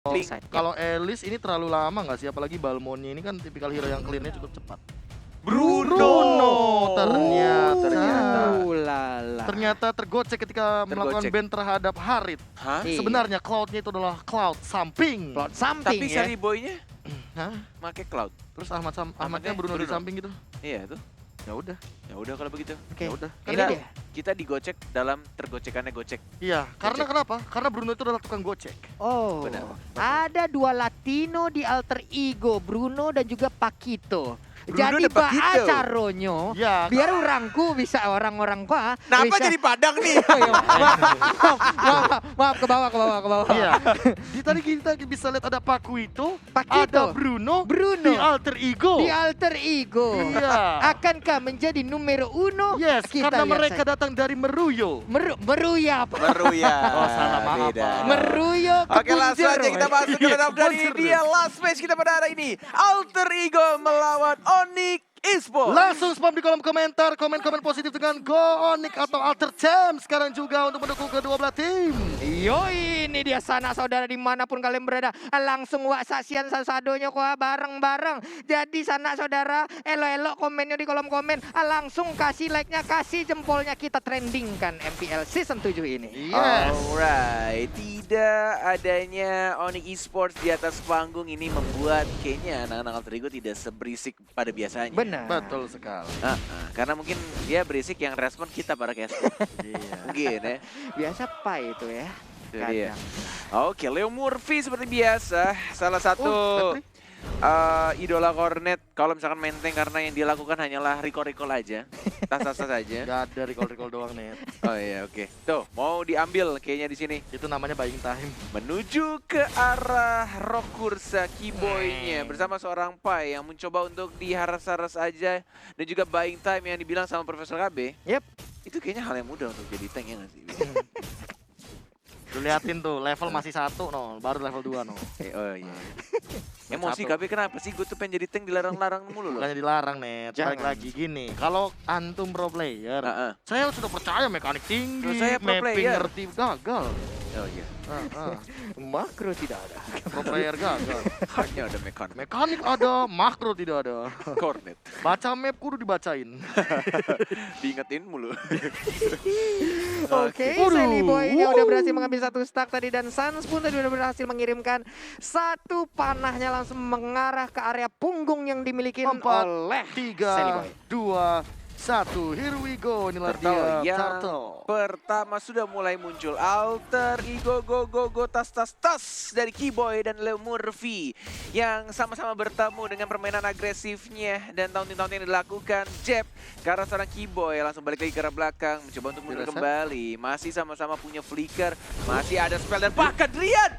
Kalau Elis ini terlalu lama nggak sih? Apalagi Balmonnya ini kan tipikal hero yang clear-nya cukup cepat. Bruno. Ternyata tergocek ketika melakukan ban terhadap Harit. Hah? Sebenarnya Cloud-nya itu adalah Cloud samping. Cloud samping Tapi ya. Sally Boy-nya Hah? pakai Cloud. Terus Ahmadnya Ahmadnya Bruno di Bruno. samping gitu. Iya tuh. Ya udah, Ya udah kalau begitu. Oke. ya udah. Ini Kita, dia. kita digocek dalam tergocekannya gocek. Iya, karena kenapa? Karena Bruno itu adalah tukang gocek. Oh, Benar. ada dua Latino di alter ego, Bruno dan juga Paquito. Bruno Jadi dan Paquito. acaronyo, Ya, biar orangku bisa orang-orang gua. Kenapa bisa- jadi Padang nih? Oh, iya. maaf, ke bawah. iya. Di tadi kita bisa lihat ada Paquito, Paquito. ada Bruno, Bruno di alter ego. di alter ego. Iya. Akankah menjadi numero uno? Yes, Kita karena lihat mereka saja. datang dari Meruyo. Meruyap. Meruya. Oh, salah, maaf, Beda. Pak. Meruyo ke Oke, langsung aja kita masuk ke dalam dan ini Puncher. dia last match kita pada hari ini. Alter Ego melawan Onyx Esports. Langsung spam di kolom komentar, komen-komen positif dengan Go Onyx atau Alter Champ sekarang juga untuk mendukung kedua belah tim. Yoi, ini dia sanak saudara dimanapun kalian berada. Langsung wak saksian sasadonya kok bareng-bareng. Jadi sanak saudara, elo-elo komennya di kolom komen. Langsung kasih like-nya, kasih jempolnya, kita trendingkan MPL Season 7 ini. Yes. Alright, tidak adanya Onyx Esports di atas panggung ini membuat kayaknya anak-anak Alter Ego tidak seberisik pada biasanya. Benar. Betul sekali. Karena mungkin dia berisik yang respon kita para caster. Iya. Mungkin ya. Biasa pai itu ya. Itu dia. Kadang. Oke, Leo Murphy seperti biasa. Salah satu idola Cornet. Kalau misalkan main tank karena yang dia lakukan hanyalah recall-recall aja. Tas-tas saja. Gak ada recall-recall doang nih. Oh iya, oke. Tuh, mau diambil kayaknya di sini. Itu namanya buying time. Menuju ke arah Rokursa Keyboy-nya bersama seorang Pai yang mencoba untuk diharas-haras aja dan juga buying time yang dibilang sama Profesor KB. Yep. Itu kayaknya hal yang mudah untuk jadi tank ya nggak sih? Lu liatin tuh, level masih 1 no, baru level 2 no. Oh iya. Emosi Satu. KB kenapa sih? Gue tuh pengen jadi tank dilarang-larang mulu loh. Bukannya dilarang net, balik Jangan. lagi gini. Kalau antum pro player, Heeh. saya sudah percaya mekanik tinggi, Loh, saya pro mapping player. ngerti, gagal. Oh iya. Makro tidak ada. Pro player gagal. Hanya ada mekanik. Mekanik ada, makro tidak ada. Cornet. Baca map kudu dibacain. Diingetin mulu. Oke, Sally Boy-nya udah berhasil mengambil satu stack tadi dan Sans pun tadi udah berhasil mengirimkan satu panahnya langsung mengarah ke area punggung yang dimiliki 4, oleh Sally Boy. 3, 2, 1, here we go. Inilah Turtle dia, yang Turtle. pertama sudah mulai muncul. Alter Ego go tas dari Keyboy dan Leo Murphy yang sama-sama bertemu dengan permainan agresifnya dan taunting yang dilakukan. Jeb ke arah seorang Keyboy langsung balik lagi ke arah belakang mencoba untuk mundur Dirasa. kembali. Masih sama-sama punya flicker, masih ada spell dan bahkan Rian.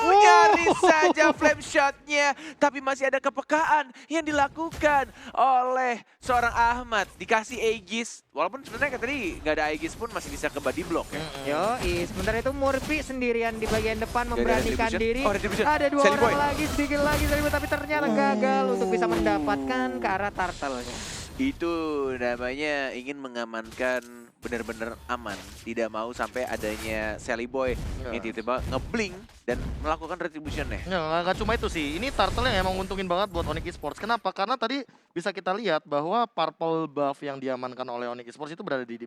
Nyaris saja flame shotnya, tapi masih ada kepekaan yang dilakukan oleh seorang Ahmad. Dikasih Aegis, walaupun sebenarnya tadi nggak ada Aegis pun masih bisa ke body block ya. Yoi, sementara itu Murphy sendirian di bagian depan Dari memberanikan retribution. diri. Oh, retribution. Ada dua Sally orang Boy. lagi, sedikit lagi tapi ternyata gagal untuk bisa mendapatkan ke arah turtle-nya. Itu namanya ingin mengamankan benar-benar aman. Tidak mau sampai adanya Sally Boy yang tiba-tiba ngeblink dan melakukan retribution-nya. Ya, nggak cuma itu sih. Ini turtle yang emang nguntungin banget buat Onyx Esports. Kenapa? Karena tadi bisa kita lihat bahwa purple buff yang diamankan oleh Onyx Esports itu berada di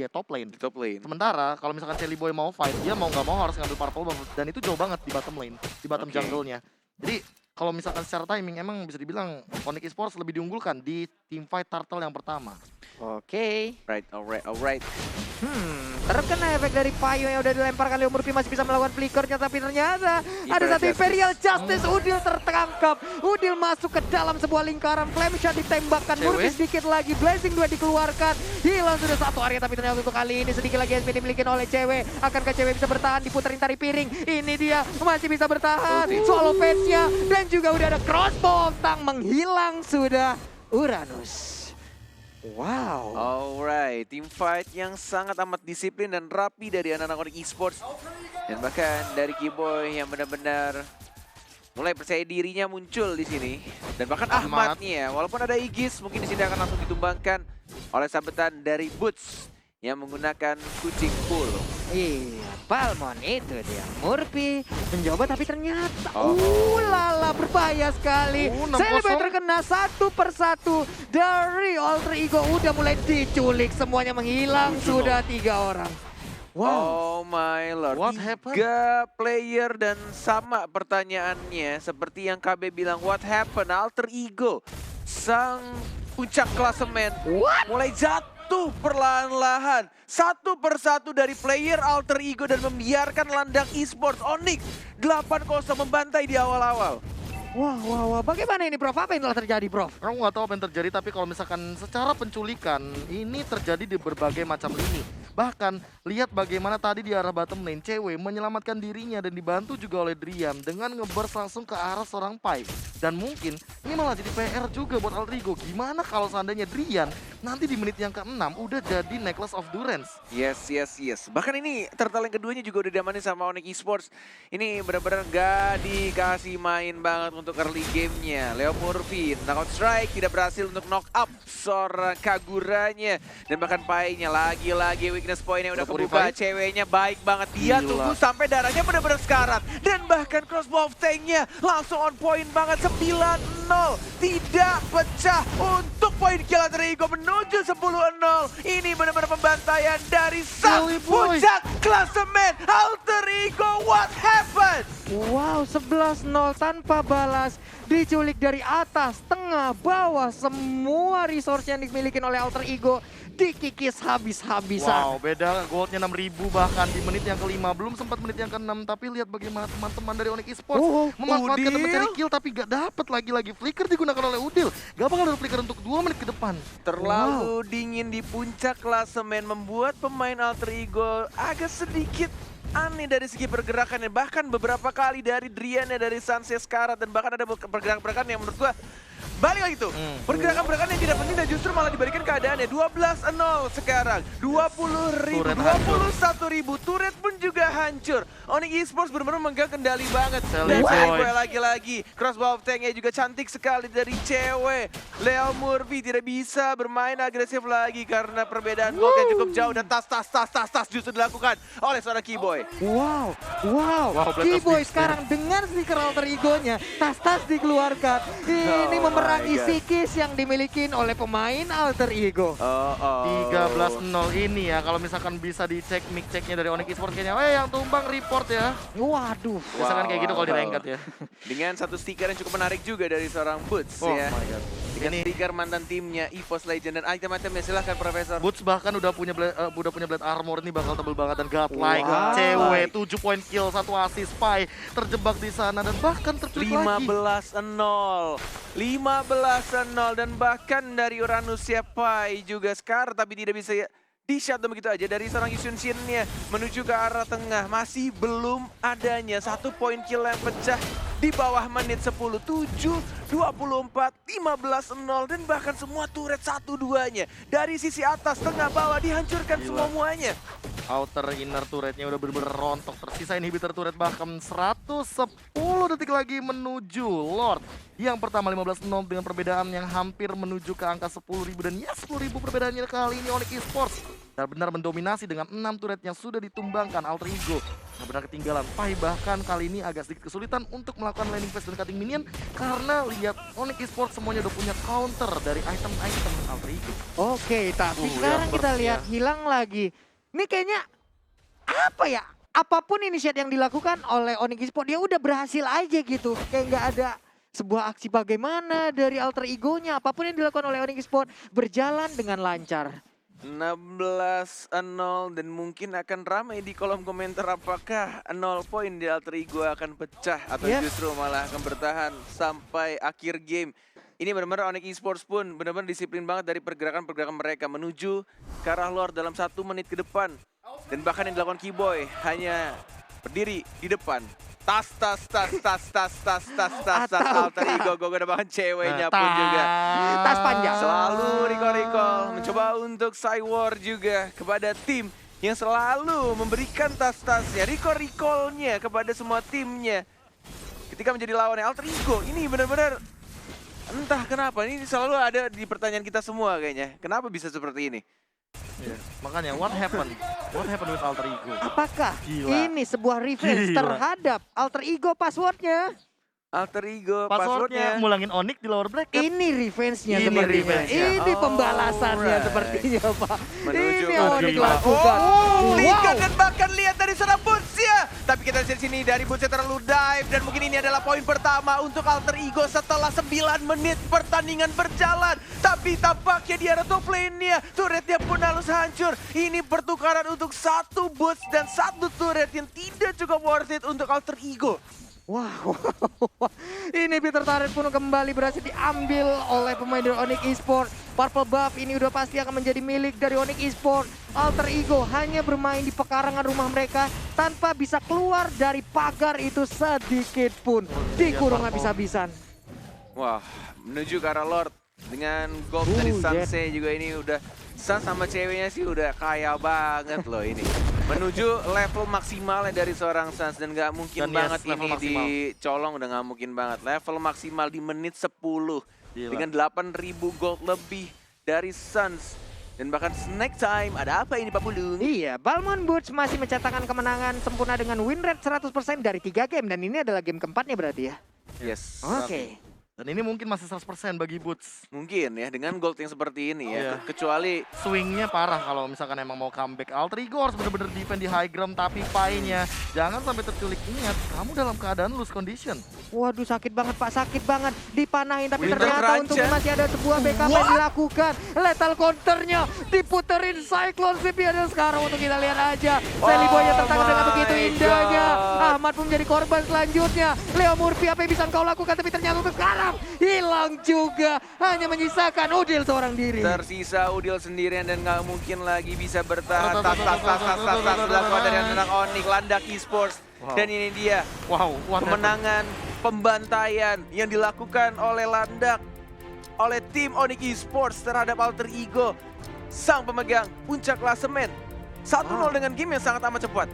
top lane. Di top lane. Sementara kalau misalkan Sally Boy mau fight, dia mau nggak mau harus ngambil purple buff dan itu jauh banget di bottom lane, di bottom Oke. jungle-nya. Jadi kalau misalkan secara timing emang bisa dibilang Onyx Esports lebih diunggulkan di team fight turtle yang pertama. Oke. Alright. Terkena efek dari Payo yang udah dilemparkan. Leo Murphy masih bisa melawan flickernya, tapi ternyata ada satu Justice. Imperial Justice. Udil tertangkap. Udil masuk ke dalam sebuah lingkaran. Flame shot ditembakkan. Cewek. Murphy sedikit lagi. Blazing 2 dikeluarkan. Hilang sudah satu area, tapi ternyata untuk kali ini sedikit lagi SP dimiliki oleh cewek. Akankah cewek bisa bertahan? Diputerin tari piring. Ini dia masih bisa bertahan. Swallow fence-nya dan juga udah ada crossbow tang menghilang sudah Uranus. Wow. Alright, team fight yang sangat amat disiplin dan rapi dari anak-anak Onyx Esports. Dan bahkan dari Keyboy yang benar-benar mulai percaya dirinya muncul di sini. Dan bahkan Ahmad. Ahmadnya, walaupun ada Aegis, mungkin di sini akan langsung ditumbangkan oleh sabetan dari Boots yang menggunakan kucing full. Iya, Palmon itu dia. Murphy mencoba tapi ternyata Oh. lala berbahaya sekali. 6-0. Celebi terkena satu persatu dari Alter Ego udah mulai diculik, semuanya menghilang, 7-0. sudah 3 orang. Oh my lord, What happened? 3 player dan sama pertanyaannya seperti yang KB bilang, what happened? Alter Ego, sang puncak klasemen mulai jatuh perlahan-lahan. Satu persatu dari player Alter Ego dan membiarkan landang esports Onyx 8-0 membantai di awal-awal. Wah, bagaimana ini Prof? Apa yang telah terjadi Prof? Aku nggak tahu apa yang terjadi, tapi kalau misalkan secara penculikan, ini terjadi di berbagai macam lini. Bahkan, lihat bagaimana tadi di arah bottom lane, cewek menyelamatkan dirinya dan dibantu juga oleh Drian dengan ngeburst langsung ke arah seorang Pai. Dan mungkin, ini malah jadi PR juga buat Alter Ego. Gimana kalau seandainya Drian nanti di menit yang ke-6 udah jadi Necklace of Durance? Yes. Bahkan ini turtle yang keduanya juga udah diamanin sama Onyx Esports. Ini benar-benar gak dikasih main banget untuk early gamenya. Leo Murphy, knockout strike, tidak berhasil untuk knock up seorang Kaguranya. Dan bahkan Pai-nya lagi-lagi weakness point-nya udah kebuka. Ceweknya baik banget, dia Gila. tunggu sampai darahnya benar-benar sekarat. Dan bahkan crossbow of tank-nya langsung on point banget, 9-0. Tidak pecah untuk poin kill Alter Ego menuju 10-0. Ini benar-benar pembantaian dari sang Silly boy. puncak klasemen Alter Ego. What happened? Wow, 11-0 tanpa balas. Diculik dari atas, tengah, bawah. Semua resource yang dimiliki oleh Alter Ego dikikis habis-habisan. Wow, beda goldnya 6.000 bahkan di menit yang ke-5. Belum sempat menit yang ke-6, tapi lihat bagaimana teman-teman dari Onyx Esports memanfaatkan dan Udil. mencari kill, tapi gak dapat lagi-lagi. Flicker digunakan oleh Udil. Gak bakal ada flicker untuk 2 menit ke depan. Terlalu dingin di puncak klasemen membuat pemain Alter Ego agak sedikit aneh dari segi pergerakannya. Bahkan beberapa kali dari Driannya, dari Sunset Karat, dan bahkan ada pergerakan-pergerakan yang menurut gua balik lagi tuh. Pergerakan-pergerakan yang tidak penting dan justru malah diberikan keadaannya. 12-0 sekarang. 20.000, Turret hancur. 21.000. Turret pun juga hancur. Onyx Esports benar-benar memegang kendali banget. Silly Dan boy. Cewek lagi-lagi. Crossbow of tank-nya juga cantik sekali dari cewek. Leo Murphy tidak bisa bermain agresif lagi karena perbedaan gold yang cukup jauh. Dan tas justru dilakukan oleh seorang Keyboy. Wow. Wow, Blade of Keyboy Beast, sekarang dengan stiker Alter Ego-nya, tas-tas Oh dikeluarkan. Ini my memerangi God. psikis yang dimiliki oleh pemain Alter Ego. 13-0 ini ya, kalau misalkan bisa dicek mic checknya dari Onyx Esports kayaknya, yang tumbang report ya. Waduh. Biasakan kayak gitu kalau di ranked ya. Dengan satu stiker yang cukup menarik juga dari seorang Boots Oh ya. my god. Dengan Ini stiker mantan timnya EVOS Legend dan item-itemnya. Silahkan Profesor. Boots bahkan udah punya blade armor, ini bakal tebel banget dan godlike. Wow. Cewek 7 poin kill, 1 assist, Pai terjebak di sana dan bahkan terculik lagi. 15-0 dan bahkan dari Uranus Pai juga Scar tapi tidak bisa di-shutdown begitu aja dari seorang Yusun Shin-nya menuju ke arah tengah. Masih belum adanya 1 poin kill yang pecah di bawah menit 10. 7, 24, 15-0 dan bahkan semua turret 1-2-nya dari sisi atas, tengah, bawah dihancurkan Gila. semuanya. Outer inner turretnya udah bener-bener rontok. Tersisa inhibitor turret bahkan 110 detik lagi menuju Lord. Yang pertama 15-0 dengan perbedaan yang hampir menuju ke angka 10.000. Dan ya 10.000 perbedaannya kali ini Onyx Esports benar-benar mendominasi dengan 6 turret yang sudah ditumbangkan. Alter Ego benar-benar ketinggalan. Pai bahkan kali ini agak sedikit kesulitan untuk melakukan landing phase dan cutting minion. Karena lihat Onyx Esports semuanya udah punya counter dari item-item Alter Ego. Oke, tapi sekarang yang kita burst lihat ya. hilang lagi. Ini kayaknya apa ya? Apapun inisiat yang dilakukan oleh Onyx Esports dia udah berhasil aja gitu. Kayak nggak ada sebuah aksi bagaimana dari Alter Ego-nya. Apapun yang dilakukan oleh Onyx Esports berjalan dengan lancar. 16-0 dan mungkin akan ramai di kolom komentar apakah 0 poin di Alter Ego akan pecah atau Yes. justru malah akan bertahan sampai akhir game. Ini benar-benar Onyx Esports pun benar-benar disiplin banget dari pergerakan-pergerakan mereka menuju ke arah Lord dalam 1 menit ke depan. Dan bahkan yang dilakukan Keyboy hanya berdiri di depan. Tas Alter Ego, gue ada bahkan ceweknya pun juga. Tas panjang. Selalu recall mencoba untuk Cywar juga kepada tim yang selalu memberikan tas-tasnya, recall-nya kepada semua timnya. Ketika menjadi lawannya Alter Ego, ini benar-benar entah kenapa, ini selalu ada di pertanyaan kita semua kayaknya. Kenapa bisa seperti ini? Iya. Makanya what happened? What happened with Alter Ego? Apakah Gila. ini sebuah revenge Gila. terhadap Alter Ego passwordnya? Alter Ego, Passwordnya passwordnya. mulangin Onyx di lower bracket. Ini revenge-nya Ini sepertinya. revenge-nya. Ini pembalasannya Alright. sepertinya, Pak. Menuju Ini ke Onyx gila. lakukan. Flicker dan bahkan lihat dari sana Boots-nya. Tapi kita lihat di sini dari Boots-nya terlalu dive. Dan mungkin ini adalah poin pertama untuk Alter Ego setelah 9 menit pertandingan berjalan. Tapi tampaknya di arah top lane-nya, turretnya pun halus hancur. Ini pertukaran untuk 1 Boots dan 1 turret yang tidak cukup worth it untuk Alter Ego. Wow, ini Peter Turret pun kembali berhasil diambil oleh pemain dari Onyx Esports. Purple buff ini udah pasti akan menjadi milik dari Onyx Esports. Alter Ego hanya bermain di pekarangan rumah mereka tanpa bisa keluar dari pagar itu sedikit pun. Dikurung habis-habisan. Wah, menuju ke arah Lord. Dengan gold dari Sanse juga ini udah... Sans sama ceweknya sih udah kaya banget loh ini. Menuju level maksimalnya dari seorang Sans. Dan gak mungkin Dan banget yes, level ini maksimal. dicolong, udah gak mungkin banget. Level maksimal di menit 10. Gila. Dengan 8.000 gold lebih dari Sans. Dan bahkan snack time, ada apa ini Pak Pulung? Iya, Balmond Boots masih mencatatkan kemenangan sempurna dengan win rate 100% dari 3 game. Dan ini adalah game keempatnya berarti ya. Yes. Oke. Dan ini mungkin masih 100% bagi Boots. Mungkin ya, dengan gold yang seperti ini ya. Iya. Kecuali Swingnya parah kalau misalkan emang mau comeback. Alter Ego harus bener-bener defend di high ground, tapi Pai-nya jangan sampai terculik. Ingat, kamu dalam keadaan lose condition. Waduh, sakit banget Pak, sakit banget. Dipanahin tapi Winter ternyata Crunch, untungnya ya? masih ada sebuah backup yang dilakukan. Lethal counternya diputerin Cyclone Sweep ya, dan sekarang untuk kita lihat aja. Sally Boy-nya tertangkap dengan begitu my indahnya. God. Ahmad pun menjadi korban selanjutnya. Leo Murphy, apa yang bisa kau lakukan? Tapi ternyata untuk sekarang hilang juga. Hanya menyisakan Udil seorang diri. tersisa Udil sendirian dan nggak mungkin lagi bisa bertahan. Tas dilakukan dari anak Onyx, Landak Esports. Wow. Dan ini dia Wow, what happened? kemenangan pembantaian yang dilakukan oleh Landak, oleh tim Onyx Esports terhadap Alter Ego, sang pemegang puncak klasemen. 1-0 dengan game yang sangat amat cepat.